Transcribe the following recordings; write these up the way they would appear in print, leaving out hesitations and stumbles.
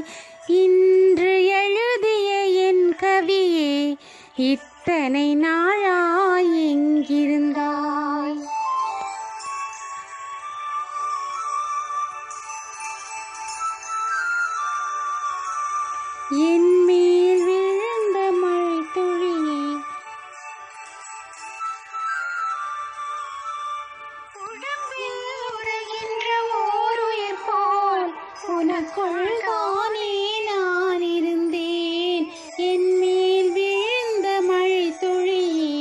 எங்கிருந்தாய்? இன்று எழுதிய என் கவியே, இத்தனை நாளாய் எங்கிருந்தாய்? என் மேல் விழுந்த மழை துளியே, உடம்பில் உறைகின்ற ஓருயிர் போல் உனக்குள் தானே நான் இருந்தேன். என் மேல் விழுந்த மழை துளியே,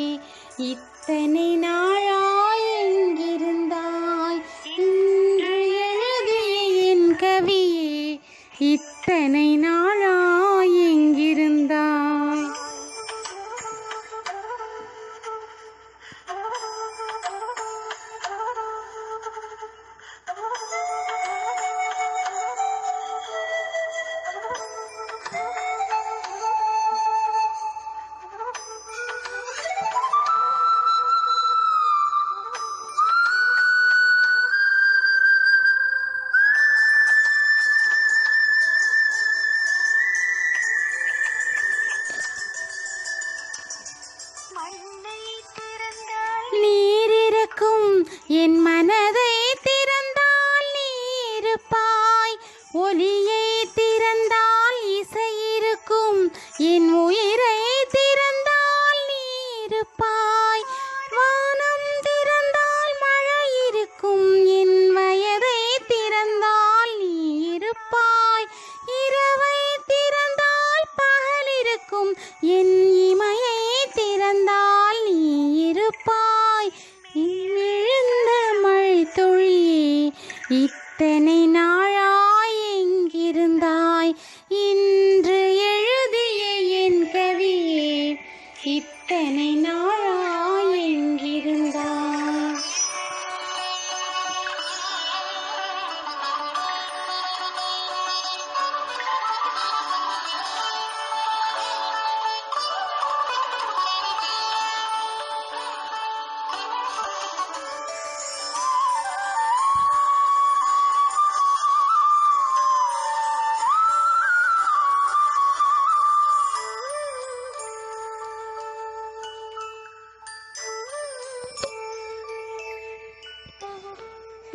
இத்தனை நாளாய் எங்கிருந்தாய்? இன்று எழுதிய என் கவியே, இத்தனை நாளாய் எங்கிருந்தாய்? நீரிருக்கும் என் மனதை திறந்தால் நீருப்பாய், ஒலியை திறந்தால் இசையிருக்கும், என் உயிரை திறந்தால் நீருப்பாய். வானம் திறந்தால் மழை இருக்கும், என் வயதை திறந்தால் நீருப்பாய். இரவை திறந்தால் பகல் இருக்கும், என் இமையை திறந்தால் நீருப்பாய். விழுந்த மழை துளியே, இத்தனை நாளாய் எங்கிருந்தாய்? இன்று எழுதிய என் கவியே, இத்தனை நாளாய் எங்கிருந்தாய்?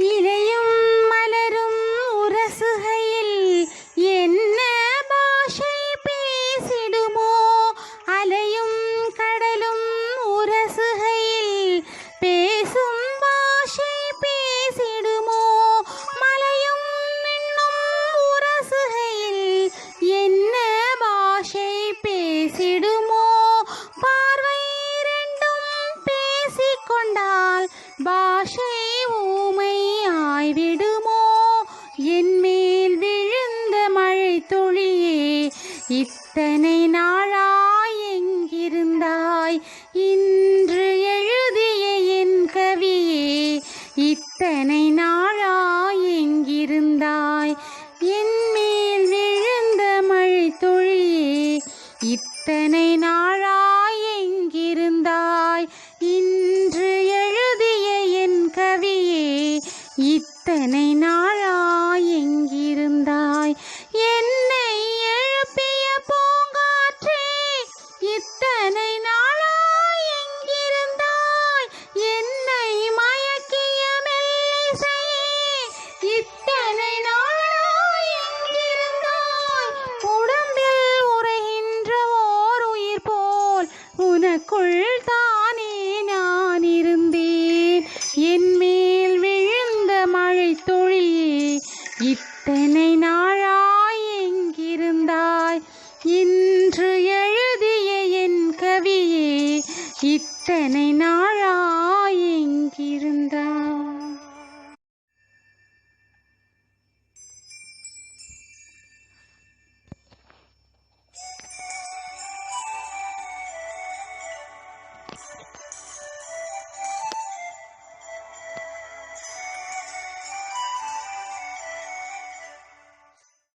இலையும் மலரும் உரசுகையில் என்ன பாஷை பேசிடுமோ? அலையும் கடலும் உரசுகையில் பேசும் பாஷை பேசிடுமோ? மலையும் விண்ணும் உரசுகையில் என்ன பாஷை பேசிடுமோ? பார்வை ரெண்டும் பேசிக்கொண்டால் பாஷை ஊமையாய்விடுமோ? என் மேல் விழுந்த மழை துளியே, இத்தனை நாளாய் எங்கிருந்தாய்? இன்று எழுதிய என் கவியே, இத்தனை நாளாய் எங்கிருந்தாய்? என் மேல் விழுந்த மழை துளியே, இத்தனை